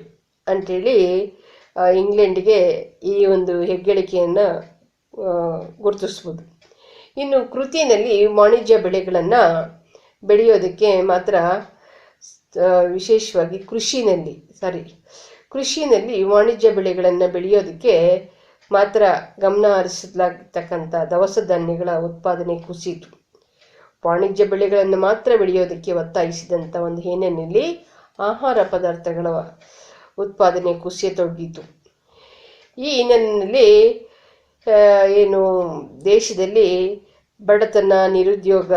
ಅಂಥೇಳಿ ಇಂಗ್ಲೆಂಡಿಗೆ ಈ ಒಂದು ಹೆಗ್ಗಳಿಕೆಯನ್ನು ಗುರುತಿಸ್ಬೋದು. ಇನ್ನು ಕೃತಿಯಲ್ಲಿ ವಾಣಿಜ್ಯ ಬೆಳೆಗಳನ್ನು ಬೆಳೆಯೋದಕ್ಕೆ ಮಾತ್ರ ವಿಶೇಷವಾಗಿ ಕೃಷಿನಲ್ಲಿ ವಾಣಿಜ್ಯ ಬೆಳೆಗಳನ್ನು ಬೆಳೆಯೋದಕ್ಕೆ ಮಾತ್ರ ಗಮನ ಹರಿಸಲಾಗಿರ್ತಕ್ಕಂಥ ದವಸ ಧಾನ್ಯಗಳ ಉತ್ಪಾದನೆ ಕುಸಿತು. ವಾಣಿಜ್ಯ ಬೆಳೆಗಳನ್ನು ಮಾತ್ರ ಬೆಳೆಯೋದಕ್ಕೆ ಒತ್ತಾಯಿಸಿದಂಥ ಒಂದು ಹಿನ್ನೆಲೆಯಲ್ಲಿ ಆಹಾರ ಪದಾರ್ಥಗಳ ಉತ್ಪಾದನೆ ಕುಸಿಯತೊಡಗಿತು. ಈ ಹಿನ್ನೆಲೆಯಲ್ಲಿ ದೇಶದಲ್ಲಿ ಬಡತನ, ನಿರುದ್ಯೋಗ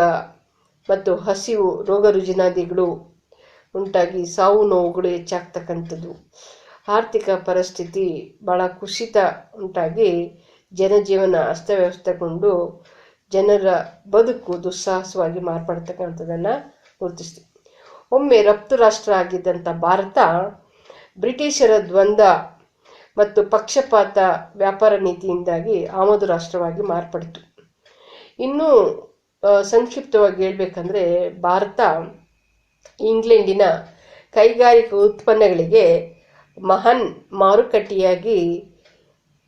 ಮತ್ತು ಹಸಿವು, ರೋಗ ರುಜಿನಾದಿಗಳು ಉಂಟಾಗಿ ಸಾವು ನೋವುಗಳು ಹೆಚ್ಚಾಗ್ತಕ್ಕಂಥದ್ದು. ಆರ್ಥಿಕ ಪರಿಸ್ಥಿತಿ ಭಾಳ ಕುಸಿತ ಉಂಟಾಗಿ ಜನಜೀವನ ಅಸ್ತವ್ಯಸ್ತಗೊಂಡು ಜನರ ಬದುಕು ದುಸ್ಸಾಹಸವಾಗಿ ಮಾರ್ಪಡ್ತಕ್ಕಂಥದ್ದನ್ನು ಗುರುತಿಸ್ತೀವಿ. ಒಮ್ಮೆ ರಫ್ತು ರಾಷ್ಟ್ರ ಆಗಿದ್ದಂಥ ಭಾರತ ಬ್ರಿಟಿಷರ ದ್ವಂದ್ವ ಮತ್ತು ಪಕ್ಷಪಾತ ವ್ಯಾಪಾರ ನೀತಿಯಿಂದಾಗಿ ಆಮದು ರಾಷ್ಟ್ರವಾಗಿ ಮಾರ್ಪಡಿತು. ಇನ್ನೂ ಸಂಕ್ಷಿಪ್ತವಾಗಿ ಹೇಳ್ಬೇಕಂದ್ರೆ ಭಾರತ ಇಂಗ್ಲೆಂಡಿನ ಕೈಗಾರಿಕಾ ಉತ್ಪನ್ನಗಳಿಗೆ ಮಹಾನ್ ಮಾರುಕಟ್ಟೆಯಾಗಿ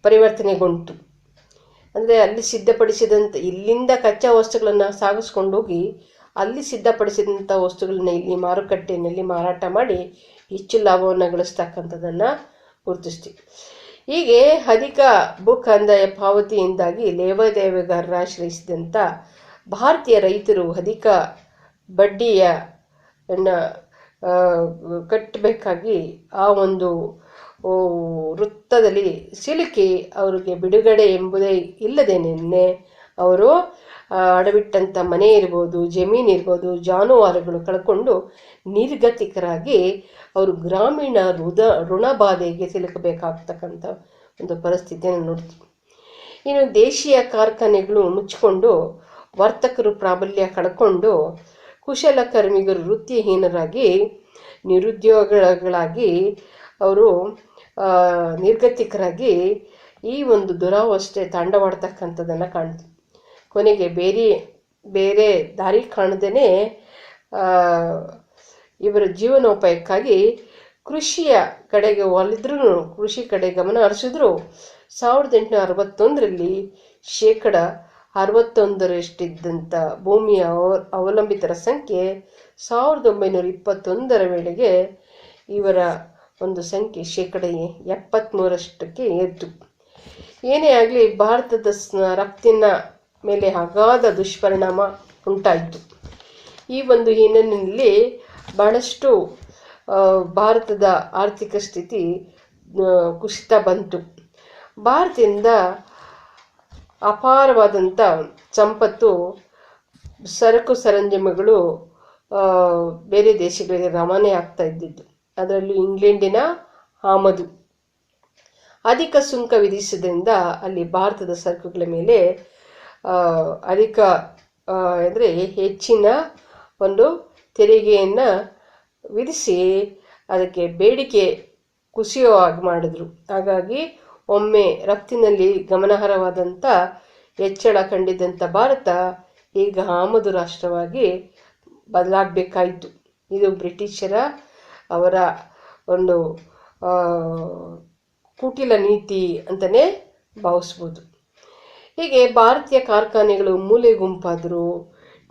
ಪರಿವರ್ತನೆಗೊಂಡಿತು. ಅಂದರೆ ಅಲ್ಲಿ ಸಿದ್ಧಪಡಿಸಿದಂಥ ಇಲ್ಲಿಂದ ಕಚ್ಚಾ ವಸ್ತುಗಳನ್ನು ಸಾಗಿಸ್ಕೊಂಡೋಗಿ ಅಲ್ಲಿ ಸಿದ್ಧಪಡಿಸಿದಂಥ ವಸ್ತುಗಳನ್ನ ಇಲ್ಲಿ ಮಾರುಕಟ್ಟೆಯಲ್ಲಿ ಮಾರಾಟ ಮಾಡಿ ಹೆಚ್ಚು ಲಾಭವನ್ನು ಗಳಿಸ್ತಕ್ಕಂಥದ್ದನ್ನು ಗುರುತಿಸ್ತೀವಿ. ಹೀಗೆ ಅಧಿಕ ಭೂಕಂದಾಯ ಪಾವತಿಯಿಂದಾಗಿ ಲೇವಾದೇವಿಗಾರರ ಆಶ್ರಯಿಸಿದಂಥ ಭಾರತೀಯ ರೈತರು ಅಧಿಕ ಬಡ್ಡಿಯನ್ನು ಕಟ್ಟಬೇಕಾಗಿ ಆ ಒಂದು ವೃತ್ತದಲ್ಲಿ ಸಿಲುಕಿ ಅವರಿಗೆ ಬಿಡುಗಡೆ ಎಂಬುದೇ ಇಲ್ಲದೇನೆ ಅವರು ಅಡವಿಟ್ಟಂಥ ಮನೆ ಇರ್ಬೋದು, ಜಮೀನಿರ್ಬೋದು, ಜಾನುವಾರುಗಳು ಕಳ್ಕೊಂಡು ನಿರ್ಗತಿಕರಾಗಿ ಅವರು ಗ್ರಾಮೀಣ ಋಣಬಾಧೆಗೆ ಸಿಲುಕಬೇಕಾಗ್ತಕ್ಕಂಥ ಒಂದು ಪರಿಸ್ಥಿತಿಯನ್ನು ನೋಡ್ತೀವಿ. ಇನ್ನು ದೇಶೀಯ ಕಾರ್ಖಾನೆಗಳು ಮುಚ್ಚಿಕೊಂಡು ವರ್ತಕರು ಪ್ರಾಬಲ್ಯ ಕಳ್ಕೊಂಡು ಕುಶಲಕರ್ಮಿಗರು ವೃತ್ತಿಹೀನರಾಗಿ ನಿರುದ್ಯೋಗಿಗಳಾಗಿ ಅವರು ನಿರ್ಗತಿಕರಾಗಿ ಈ ಒಂದು ದುರಾವಸ್ಥೆ ತಾಂಡವಾಡ್ತಕ್ಕಂಥದ್ದನ್ನು ಕಾಣ್ತೀವಿ. ಕೊನೆಗೆ ಬೇರೆ ದಾರಿ ಕಾಣದೇ ಇವರ ಜೀವನೋಪಾಯಕ್ಕಾಗಿ ಕೃಷಿಯ ಕಡೆಗೆ ಒಲಿದ್ರೂ ಕೃಷಿ ಕಡೆ ಗಮನ ಹರಿಸಿದ್ರು 1861ರಲ್ಲಿ 61% ಭೂಮಿಯ ಅವಲಂಬಿತರ ಸಂಖ್ಯೆ 1921ರ ವೇಳೆಗೆ ಇವರ ಒಂದು ಸಂಖ್ಯೆ 73%ಕ್ಕೆ ಏರಿತು. ಏನೇ ಆಗಲಿ ಭಾರತದ ರಫ್ತಿನ ಮೇಲೆ ಅಗಾಧ ದುಷ್ಪರಿಣಾಮ ಉಂಟಾಯಿತು. ಈ ಒಂದು ಹಿನ್ನೆಲೆಯಲ್ಲಿ ಬಹಳಷ್ಟು ಭಾರತದ ಆರ್ಥಿಕ ಸ್ಥಿತಿ ಕುಸಿತ ಬಂತು. ಭಾರತದಿಂದ ಅಪಾರವಾದಂಥ ಸಂಪತ್ತು ಸರಕು ಸರಂಜಾಮುಗಳು ಬೇರೆ ದೇಶಗಳಿಗೆ ರವಾನೆ ಆಗ್ತಾ ಇದ್ದಿದ್ದು. ಅದರಲ್ಲೂ ಇಂಗ್ಲೆಂಡಿನ ಆಮದು ಅಧಿಕ ಸುಂಕ ವಿಧಿಸಿದ್ರಿಂದ ಅಲ್ಲಿ ಭಾರತದ ಸರಕುಗಳ ಮೇಲೆ ಅಧಿಕ ಅಂದರೆ ಹೆಚ್ಚಿನ ಒಂದು ತೆರಿಗೆಯನ್ನು ವಿಧಿಸಿ ಅದಕ್ಕೆ ಬೇಡಿಕೆ ಕುಸಿಯೋ ಹಾಗೆ ಮಾಡಿದ್ರು. ಹಾಗಾಗಿ ಒಮ್ಮೆ ರಫ್ತಿನಲ್ಲಿ ಗಮನಾರ್ಹವಾದಂಥ ಹೆಚ್ಚಳ ಕಂಡಿದ್ದಂಥ ಭಾರತ ಈಗ ಆಮದು ರಾಷ್ಟ್ರವಾಗಿ ಬದಲಾಗಬೇಕಾಯಿತು. ಇದು ಬ್ರಿಟಿಷರ ಅವರ ಒಂದು ಕುಟಿಲ ನೀತಿ ಅಂತಲೇ ಭಾವಿಸ್ಬೋದು. ಹೀಗೆ ಭಾರತೀಯ ಕಾರ್ಖಾನೆಗಳು ಮೂಲೆ ಗುಂಪಾದರೂ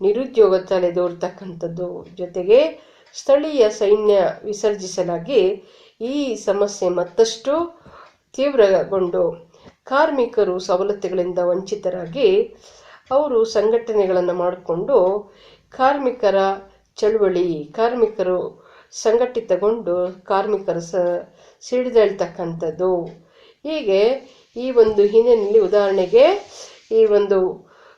ನಿರುದ್ಯೋಗ ತಲೆದೋರ್ತಕ್ಕಂಥದ್ದು, ಜೊತೆಗೆ ಸ್ಥಳೀಯ ಸೈನ್ಯ ವಿಸರ್ಜಿಸಲಾಗಿ ಈ ಸಮಸ್ಯೆ ಮತ್ತಷ್ಟು ತೀವ್ರಗೊಂಡು ಕಾರ್ಮಿಕರು ಸವಲತ್ತುಗಳಿಂದ ವಂಚಿತರಾಗಿ ಅವರು ಸಂಘಟನೆಗಳನ್ನು ಮಾಡಿಕೊಂಡು ಕಾರ್ಮಿಕರ ಚಳುವಳಿ, ಕಾರ್ಮಿಕರು ಸಂಘಟಿತಗೊಂಡು ಕಾರ್ಮಿಕರು ಸಿಡಿದೇಳ್ತಕ್ಕಂಥದ್ದು. ಹೀಗೆ ಈ ಒಂದು ಹಿನ್ನೆಲೆಯಲ್ಲಿ ಉದಾಹರಣೆಗೆ ಈ ಒಂದು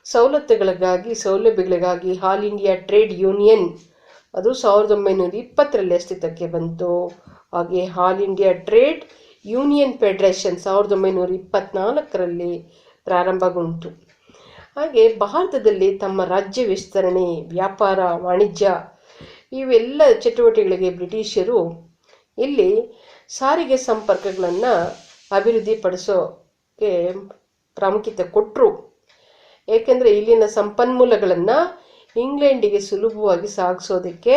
ಸೌಲಭ್ಯಗಳಿಗಾಗಿ ಆಲ್ ಇಂಡಿಯಾ ಟ್ರೇಡ್ ಯೂನಿಯನ್ ಅದು 1920ರಲ್ಲಿ ಅಸ್ತಿತ್ವಕ್ಕೆ ಬಂತು. ಹಾಗೆ all India trade union federation 1924ರಲ್ಲಿ ಪ್ರಾರಂಭಗೊಂಡು. ಹಾಗೆ ಭಾರತದಲ್ಲಿ ತಮ್ಮ ರಾಜ್ಯ ವಿಸ್ತರಣೆ, ವ್ಯಾಪಾರ, ವಾಣಿಜ್ಯ ಇವೆಲ್ಲ ಚಟುವಟಿಕೆಗಳಿಗೆ ಬ್ರಿಟಿಷರು ಇಲ್ಲಿ ಸಾರಿಗೆ ಸಂಪರ್ಕಗಳನ್ನು ಅಭಿವೃದ್ಧಿಪಡಿಸೋಕ್ಕೆ ಪ್ರಾಮುಖ್ಯತೆ ಕೊಟ್ಟರು. ಏಕೆಂದರೆ ಇಲ್ಲಿನ ಸಂಪನ್ಮೂಲಗಳನ್ನು ಇಂಗ್ಲೆಂಡಿಗೆ ಸುಲಭವಾಗಿ ಸಾಗಿಸೋದಕ್ಕೆ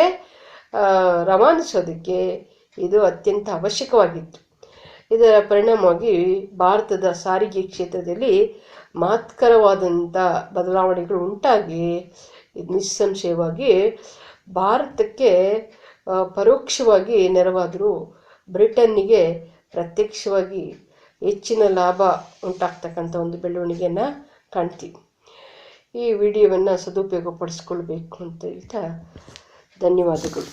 ರವಾನಿಸೋದಕ್ಕೆ ಇದು ಅತ್ಯಂತ ಅವಶ್ಯಕವಾಗಿತ್ತು. ಇದರ ಪರಿಣಾಮವಾಗಿ ಭಾರತದ ಸಾರಿಗೆ ಕ್ಷೇತ್ರದಲ್ಲಿ ಮಹತ್ಕರವಾದಂಥ ಬದಲಾವಣೆಗಳು ಉಂಟಾಗಿ ನಿಸ್ಸಂಶಯವಾಗಿ ಭಾರತಕ್ಕೆ ಪರೋಕ್ಷವಾಗಿ ನೆರವಾದರೂ ಬ್ರಿಟನ್ನಿಗೆ ಪ್ರತ್ಯಕ್ಷವಾಗಿ ಹೆಚ್ಚಿನ ಲಾಭ ಉಂಟಾಗ್ತಕ್ಕಂಥ ಒಂದು ಬೆಳವಣಿಗೆಯನ್ನು ಕಾಣ್ತೀವಿ. ಈ ವಿಡಿಯೋವನ್ನು ಸದುಪಯೋಗಪಡಿಸ್ಕೊಳ್ಬೇಕು ಅಂತ ಹೇಳ್ತಾ ಧನ್ಯವಾದಗಳು.